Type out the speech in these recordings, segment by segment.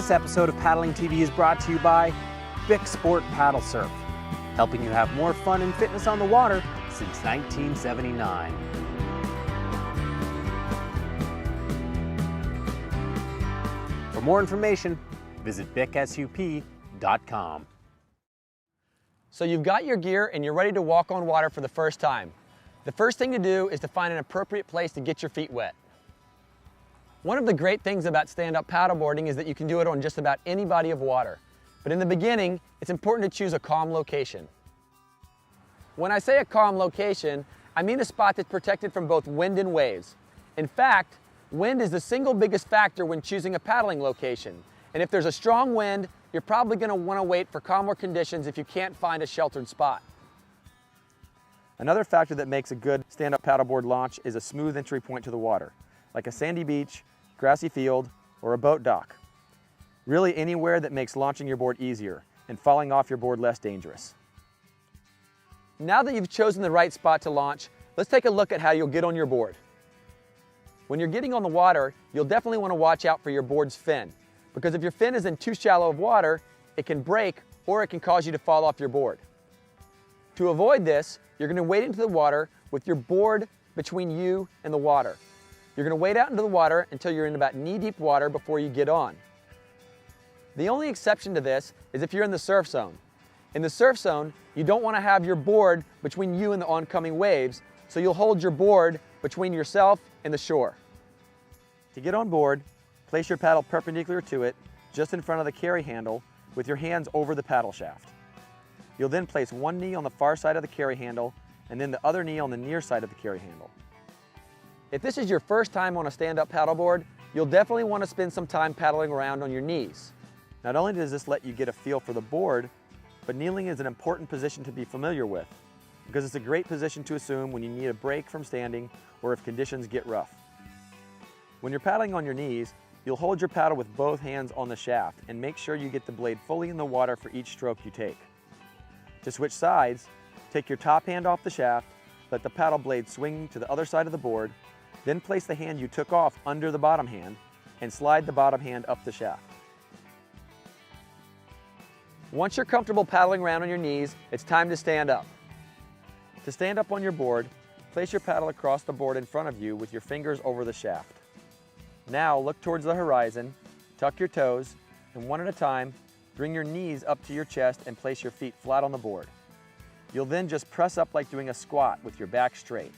This episode of Paddling TV is brought to you by Bic Sport Paddle Surf, helping you have more fun and fitness on the water since 1979. For more information, visit bicsup.com. So you've got your gear and you're ready to walk on water for the first time. The first thing to do is to find an appropriate place to get your feet wet. One of the great things about stand-up paddleboarding is that you can do it on just about any body of water. But in the beginning, it's important to choose a calm location. When I say a calm location, I mean a spot that's protected from both wind and waves. In fact, wind is the single biggest factor when choosing a paddling location. And if there's a strong wind, you're probably going to want to wait for calmer conditions if you can't find a sheltered spot. Another factor that makes a good stand-up paddleboard launch is a smooth entry point to the water, like a sandy beach, grassy field, or a boat dock. Really anywhere that makes launching your board easier and falling off your board less dangerous. Now that you've chosen the right spot to launch, let's take a look at how you'll get on your board. When you're getting on the water, you'll definitely want to watch out for your board's fin, because if your fin is in too shallow of water, it can break or it can cause you to fall off your board. To avoid this, you're going to wade into the water with your board between you and the water. You're going to wade out into the water until you're in about knee-deep water before you get on. The only exception to this is if you're in the surf zone. In the surf zone, you don't want to have your board between you and the oncoming waves, so you'll hold your board between yourself and the shore. To get on board, place your paddle perpendicular to it, just in front of the carry handle, with your hands over the paddle shaft. You'll then place one knee on the far side of the carry handle, and then the other knee on the near side of the carry handle. If this is your first time on a stand-up paddleboard, you'll definitely want to spend some time paddling around on your knees. Not only does this let you get a feel for the board, but kneeling is an important position to be familiar with, because it's a great position to assume when you need a break from standing or if conditions get rough. When you're paddling on your knees, you'll hold your paddle with both hands on the shaft and make sure you get the blade fully in the water for each stroke you take. To switch sides, take your top hand off the shaft, let the paddle blade swing to the other side of the board, then place the hand you took off under the bottom hand and slide the bottom hand up the shaft. Once you're comfortable paddling around on your knees, it's time to stand up. To stand up on your board, place your paddle across the board in front of you with your fingers over the shaft. Now look towards the horizon, tuck your toes, and one at a time, bring your knees up to your chest and place your feet flat on the board. You'll then just press up like doing a squat with your back straight.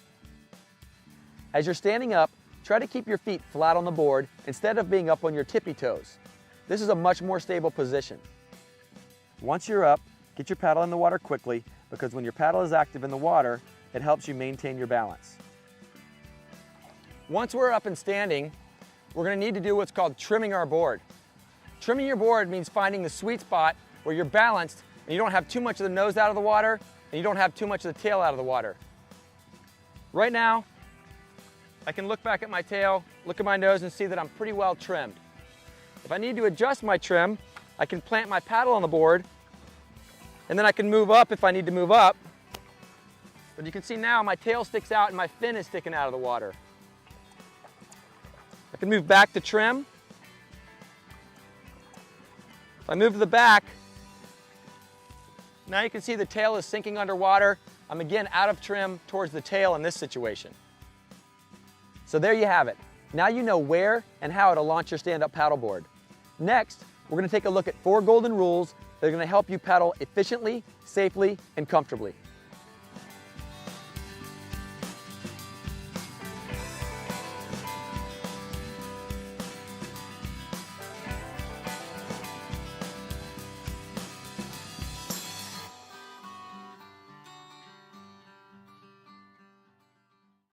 As you're standing up, try to keep your feet flat on the board instead of being up on your tippy toes. This is a much more stable position. Once you're up, get your paddle in the water quickly, because when your paddle is active in the water, it helps you maintain your balance. Once we're up and standing, we're going to need to do what's called trimming our board. Trimming your board means finding the sweet spot where you're balanced and you don't have too much of the nose out of the water and you don't have too much of the tail out of the water. Right now, I can look back at my tail, look at my nose, and see that I'm pretty well trimmed. If I need to adjust my trim, I can plant my paddle on the board, and then I can move up if I need to move up. But you can see now my tail sticks out and my fin is sticking out of the water. I can move back to trim. If I move to the back, now you can see the tail is sinking underwater. I'm again out of trim towards the tail in this situation. So there you have it. Now you know where and how to launch your stand-up paddleboard. Next, we're going to take a look at 4 golden rules that are going to help you paddle efficiently, safely, and comfortably.